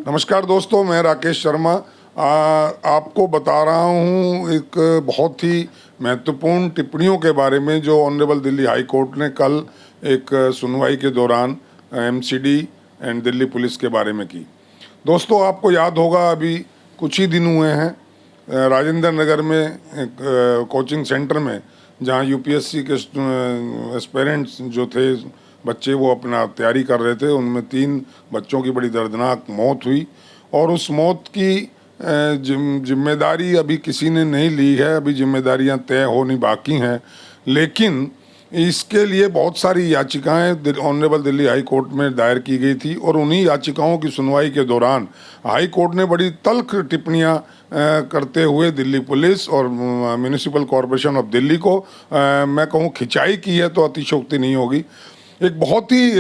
नमस्कार दोस्तों, मैं राकेश शर्मा आपको बता रहा हूँ एक बहुत ही महत्वपूर्ण टिप्पणियों के बारे में जो ऑनरेबल दिल्ली हाई कोर्ट ने कल एक सुनवाई के दौरान एमसीडी एंड दिल्ली पुलिस के बारे में की। दोस्तों, आपको याद होगा अभी कुछ ही दिन हुए हैं राजेंद्र नगर में एक कोचिंग सेंटर में जहाँ यूपीएससी के एस्पिरेंट्स जो थे बच्चे वो अपना तैयारी कर रहे थे, उनमें 3 बच्चों की बड़ी दर्दनाक मौत हुई और उस मौत की जिम्मेदारी अभी किसी ने नहीं ली है। अभी जिम्मेदारियां तय होनी बाकी हैं, लेकिन इसके लिए बहुत सारी याचिकाएं ऑनरेबल दिल्ली हाई कोर्ट में दायर की गई थी और उन्हीं याचिकाओं की सुनवाई के दौरान हाई कोर्ट ने बड़ी तल्ख टिप्पणियां करते हुए दिल्ली पुलिस और म्यूनिसिपल कॉरपोरेशन ऑफ दिल्ली को मैं कहूँ खिंचाई की है तो अतिशयोक्ति नहीं होगी। एक बहुत ही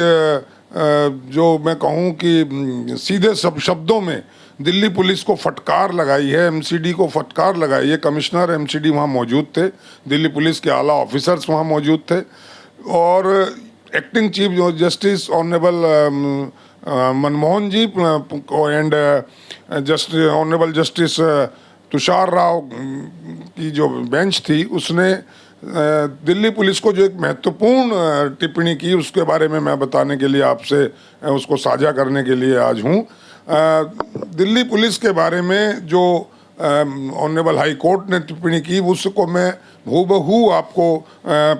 जो मैं कहूँ कि सीधे शब्दों में दिल्ली पुलिस को फटकार लगाई है, एमसीडी को फटकार लगाई है। कमिश्नर एमसीडी वहाँ मौजूद थे, दिल्ली पुलिस के आला ऑफिसर्स वहाँ मौजूद थे और acting chief justice honourable Manmohan ji and honourable justice Tushar Rao की जो बेंच थी उसने दिल्ली पुलिस को जो एक महत्वपूर्ण टिप्पणी की उसके बारे में मैं बताने के लिए आपसे उसको साझा करने के लिए आज हूँ। दिल्ली पुलिस के बारे में जो ऑनरेबल हाई कोर्ट ने टिप्पणी की उसको मैं हूबहू आपको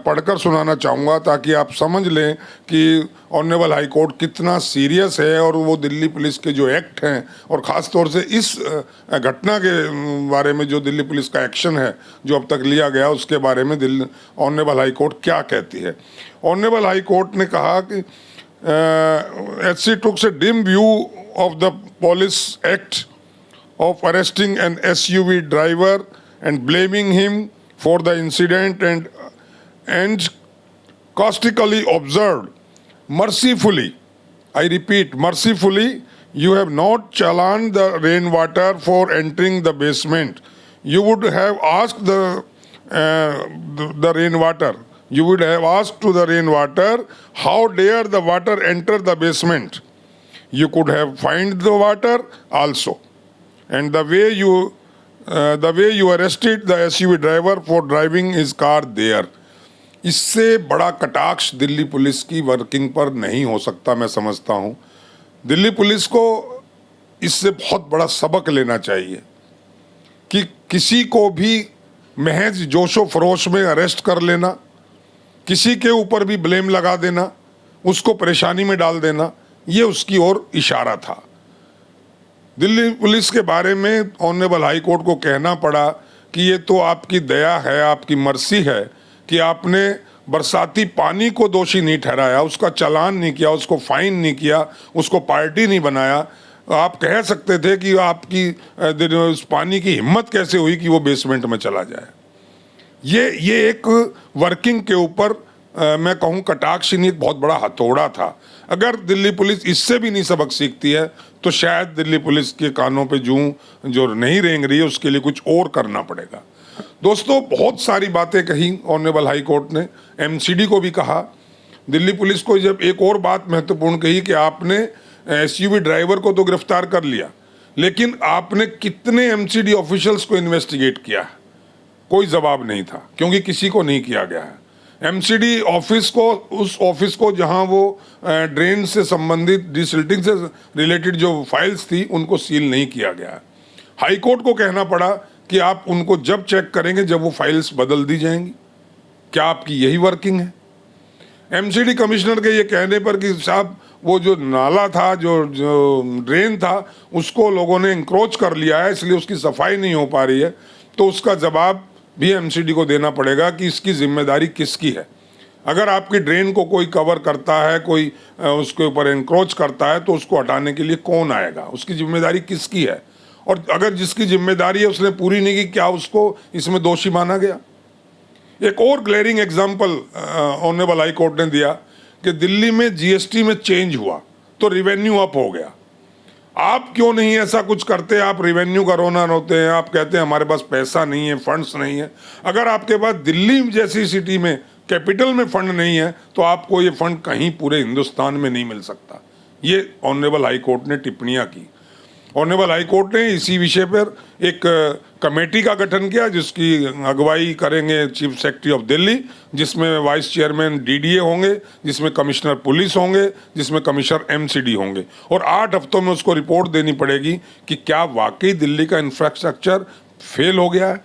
पढ़कर सुनाना चाहूँगा ताकि आप समझ लें कि ऑनरेबल हाई कोर्ट कितना सीरियस है और वो दिल्ली पुलिस के जो एक्ट हैं और ख़ास तौर से इस घटना के बारे में जो दिल्ली पुलिस का एक्शन है जो अब तक लिया गया उसके बारे में ऑनरेबल हाई कोर्ट क्या कहती है। ऑनरेबल हाई कोर्ट ने कहा कि HC took a dim view of the police act of arresting an SUV driver and blaming him for the incident and caustically observed, mercifully, I repeat, mercifully, you have not challened the rainwater for entering the basement. You would have asked the rainwater. You would have asked to the rainwater, how dare the water enter the basement? You could have fined the water also. And the way you arrested the SUV driver for driving his car there. इससे बड़ा कटाक्ष Delhi police की working पर नहीं हो सकता, मैं समझता हूँ। दिल्ली पुलिस को इससे बहुत बड़ा सबक लेना चाहिए कि किसी को भी महज जोशो फरोश में अरेस्ट कर लेना, किसी के ऊपर भी ब्लेम लगा देना, उसको परेशानी में डाल देना, ये उसकी ओर इशारा था। दिल्ली पुलिस के बारे में ऑनरेबल हाई कोर्ट को कहना पड़ा कि ये तो आपकी दया है, आपकी मर्सी है कि आपने बरसाती पानी को दोषी नहीं ठहराया, उसका चालान नहीं किया, उसको फाइन नहीं किया, उसको पार्टी नहीं बनाया। आप कह सकते थे कि आपकी उस पानी की हिम्मत कैसे हुई कि वो बेसमेंट में चला जाए। ये एक वर्किंग के ऊपर मैं कहूँ कटाक्ष नहीं, एक बहुत बड़ा हथौड़ा था। अगर दिल्ली पुलिस इससे भी नहीं सबक सीखती है तो शायद दिल्ली पुलिस के कानों पे जूं जो नहीं रेंग रही है उसके लिए कुछ और करना पड़ेगा। दोस्तों, बहुत सारी बातें कही ऑनरेबल हाई कोर्ट ने, एमसीडी को भी कहा। दिल्ली पुलिस को जब एक और बात महत्वपूर्ण कही कि आपने एसयूवी ड्राइवर को तो गिरफ्तार कर लिया, लेकिन आपने कितने एमसीडी ऑफिशियल्स को इन्वेस्टिगेट किया? कोई जवाब नहीं था, क्योंकि किसी को नहीं किया गया है। एमसीडी ऑफिस को, उस ऑफिस को जहां वो ड्रेन से संबंधित डिसिल्टिंग से रिलेटेड जो फाइल्स थी उनको सील नहीं किया गया है। हाई कोर्ट को कहना पड़ा कि आप उनको जब चेक करेंगे जब वो फाइल्स बदल दी जाएंगी। क्या आपकी यही वर्किंग है? एमसीडी कमिश्नर के ये कहने पर कि साहब वो जो नाला था, जो ड्रेन था, उसको लोगों ने इंक्रोच कर लिया है इसलिए उसकी सफाई नहीं हो पा रही है, तो उसका जवाब भी एमसीडी को देना पड़ेगा कि इसकी जिम्मेदारी किसकी है। अगर आपकी ड्रेन को कोई कवर करता है, कोई उसके ऊपर एनक्रोच करता है, तो उसको हटाने के लिए कौन आएगा? उसकी जिम्मेदारी किसकी है? और अगर जिसकी जिम्मेदारी है उसने पूरी नहीं की, क्या उसको इसमें दोषी माना गया? एक और glaring example honourable high court ने दिया कि दिल्ली में जीएसटी में चेंज हुआ तो रिवेन्यू अप हो गया। आप क्यों नहीं ऐसा कुछ करते? आप रिवेन्यू का रोना रोते हैं, आप कहते हैं हमारे पास पैसा नहीं है, फंड्स नहीं है। अगर आपके पास दिल्ली जैसी सिटी में, कैपिटल में फंड नहीं है तो आपको ये फंड कहीं पूरे हिंदुस्तान में नहीं मिल सकता। ये ऑनरेबल हाई कोर्ट ने टिप्पणियां की। ऑनरेबल हाई कोर्ट ने इसी विषय पर एक कमेटी का गठन किया जिसकी अगुवाई करेंगे चीफ सेक्रेटरी ऑफ दिल्ली, जिसमें वाइस चेयरमैन डीडीए होंगे, जिसमें कमिश्नर पुलिस होंगे, जिसमें कमिश्नर एमसीडी होंगे, और 8 हफ्तों में उसको रिपोर्ट देनी पड़ेगी कि क्या वाकई दिल्ली का इंफ्रास्ट्रक्चर फेल हो गया है।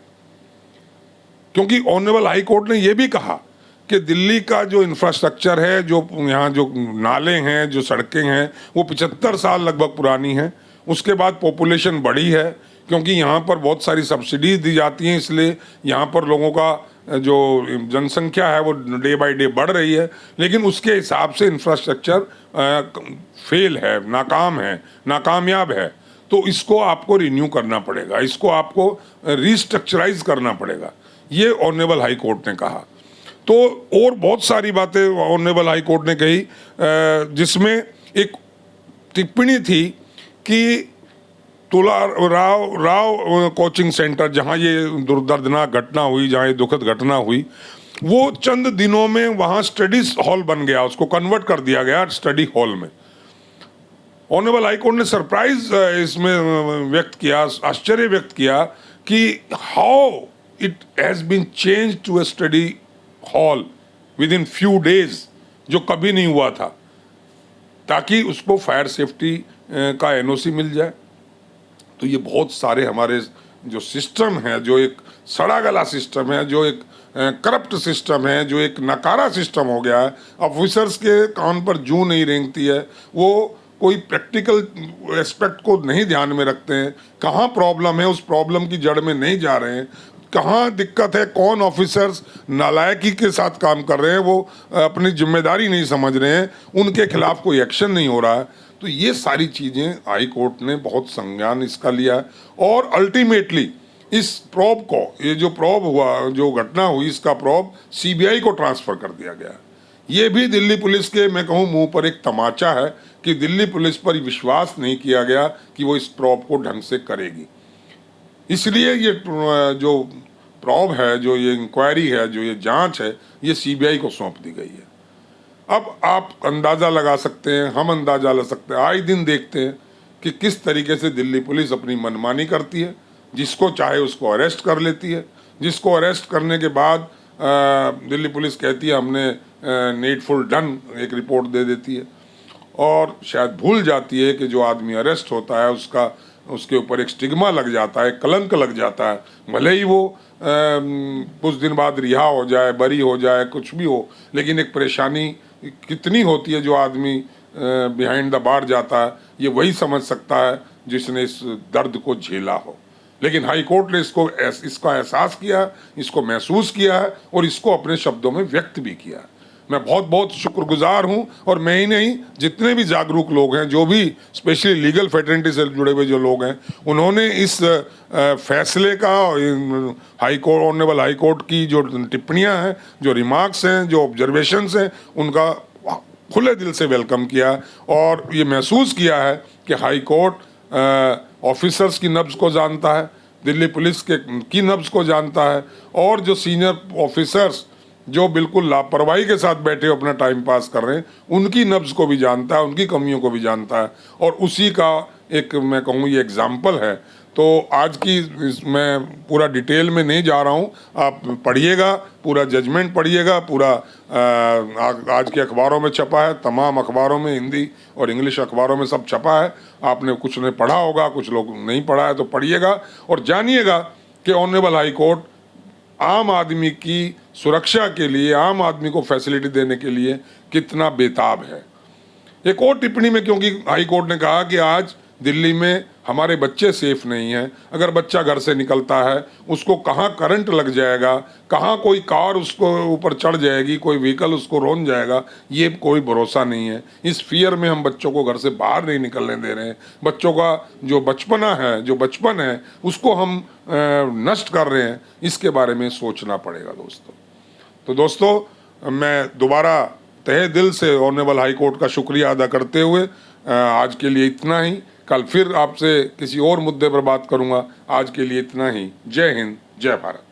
क्योंकि ऑनरेबल हाई कोर्ट ने यह भी कहा कि दिल्ली का जो इंफ्रास्ट्रक्चर है, जो यहाँ जो नाले हैं, जो सड़कें हैं, वो 75 साल लगभग पुरानी हैं। उसके बाद पॉपुलेशन बढ़ी है क्योंकि यहाँ पर बहुत सारी सब्सिडीज दी जाती हैं, इसलिए यहाँ पर लोगों का जो जनसंख्या है वो डे बाय डे बढ़ रही है, लेकिन उसके हिसाब से इंफ्रास्ट्रक्चर फेल है, नाकाम है, नाकामयाब है। तो इसको आपको रिन्यू करना पड़ेगा, इसको आपको रीस्ट्रक्चराइज करना पड़ेगा, ये ऑनरेबल हाई कोर्ट ने कहा। तो और बहुत सारी बातें ऑनरेबल हाई कोर्ट ने कही, जिसमें एक टिप्पणी थी कि तुला राव कोचिंग सेंटर, जहाँ ये दर्दनाक घटना हुई, जहाँ ये दुखद घटना हुई, वो चंद दिनों में वहाँ स्टडी हॉल बन गया, उसको कन्वर्ट कर दिया गया स्टडी हॉल में। ऑनरेबल हाई कोर्ट ने सरप्राइज इसमें व्यक्त किया, आश्चर्य व्यक्त किया कि how it has been change to a study hall within few days, जो कभी नहीं हुआ था, ताकि उसको फायर सेफ्टी का एनओसी मिल जाए। तो ये बहुत सारे हमारे जो सिस्टम है, जो एक सड़ा गला सिस्टम है, जो एक करप्ट सिस्टम है, जो एक नकारा सिस्टम हो गया है, ऑफिसर्स के कान पर जूं नहीं रेंगती है, वो कोई प्रैक्टिकल एस्पेक्ट को नहीं ध्यान में रखते हैं, कहाँ प्रॉब्लम है उस प्रॉब्लम की जड़ में नहीं जा रहे हैं, कहाँ दिक्कत है, कौन ऑफिसर्स नालायकी के साथ काम कर रहे हैं, वो अपनी जिम्मेदारी नहीं समझ रहे हैं, उनके खिलाफ कोई एक्शन नहीं हो रहा है। तो ये सारी चीज़ें हाई कोर्ट ने बहुत संज्ञान इसका लिया है, और अल्टीमेटली इस प्रॉब को, ये जो प्रॉब हुआ, जो घटना हुई, इसका प्रॉब सीबीआई को ट्रांसफ़र कर दिया गया। ये भी दिल्ली पुलिस के, मैं कहूँ, मुंह पर एक तमाचा है कि दिल्ली पुलिस पर विश्वास नहीं किया गया कि वो इस प्रॉब को ढंग से करेगी। इसलिए ये जो प्रॉब है, जो ये इंक्वायरी है, जो ये जांच है, ये सीबीआई को सौंप दी गई है। अब आप अंदाज़ा लगा सकते हैं, हम अंदाज़ा लगा सकते हैं, आए दिन देखते हैं कि किस तरीके से दिल्ली पुलिस अपनी मनमानी करती है, जिसको चाहे उसको अरेस्ट कर लेती है, जिसको अरेस्ट करने के बाद दिल्ली पुलिस कहती है हमने नीडफुल डन, एक रिपोर्ट दे देती है, और शायद भूल जाती है कि जो आदमी अरेस्ट होता है उसके ऊपर एक स्टिग्मा लग जाता है, कलंक लग जाता है, भले ही वो कुछ दिन बाद रिहा हो जाए, बरी हो जाए, कुछ भी हो, लेकिन एक परेशानी कितनी होती है जो आदमी बिहाइंड द बार जाता है, ये वही समझ सकता है जिसने इस दर्द को झेला हो। लेकिन हाई कोर्ट ने इसका एहसास किया, इसको महसूस किया है, और इसको अपने शब्दों में व्यक्त भी किया है। मैं बहुत बहुत शुक्रगुजार हूं, और मैं ही नहीं, जितने भी जागरूक लोग हैं, जो भी स्पेशली लीगल फेटर्निटी से जुड़े हुए जो लोग हैं, उन्होंने इस फैसले का, high court, honourable high court की जो टिप्पणियां हैं, जो रिमार्क्स हैं, जो ऑब्जर्वेशंस हैं, उनका खुले दिल से वेलकम किया, और ये महसूस किया है कि हाई कोर्ट ऑफिसर्स की नब्ज़ को जानता है, दिल्ली पुलिस की नब्ज़ को जानता है, और जो सीनियर ऑफिसर्स जो बिल्कुल लापरवाही के साथ बैठे अपना टाइम पास कर रहे हैं, उनकी नब्ज़ को भी जानता है, उनकी कमियों को भी जानता है, और उसी का एक, मैं कहूँ, ये एग्जाम्पल है। तो आज की मैं पूरा डिटेल में नहीं जा रहा हूँ, आप पढ़िएगा, पूरा जजमेंट पढ़िएगा, पूरा आज के अखबारों में छपा है, तमाम अखबारों में, हिंदी और इंग्लिश अखबारों में सब छपा है। आपने कुछ ने पढ़ा होगा, कुछ लोग नहीं पढ़ा है, तो पढ़िएगा और जानिएगा कि ऑनरेबल हाई कोर्ट आम आदमी की सुरक्षा के लिए, आम आदमी को फैसिलिटी देने के लिए कितना बेताब है। एक और टिप्पणी में, क्योंकि हाई कोर्ट ने कहा कि आज दिल्ली में हमारे बच्चे सेफ नहीं हैं, अगर बच्चा घर से निकलता है उसको कहाँ करंट लग जाएगा, कहाँ कोई कार उसको ऊपर चढ़ जाएगी, कोई व्हीकल उसको रौंद जाएगा, ये कोई भरोसा नहीं है। इस फियर में हम बच्चों को घर से बाहर नहीं निकलने दे रहे हैं। बच्चों का जो बचपना है, जो बचपन है, उसको हम नष्ट कर रहे हैं। इसके बारे में सोचना पड़ेगा दोस्तों। तो दोस्तों, मैं दोबारा तहे दिल से ऑनरेबल हाई कोर्ट का शुक्रिया अदा करते हुए आज के लिए इतना ही। कल फिर आपसे किसी और मुद्दे पर बात करूंगा। आज के लिए इतना ही। जय हिंद, जय भारत।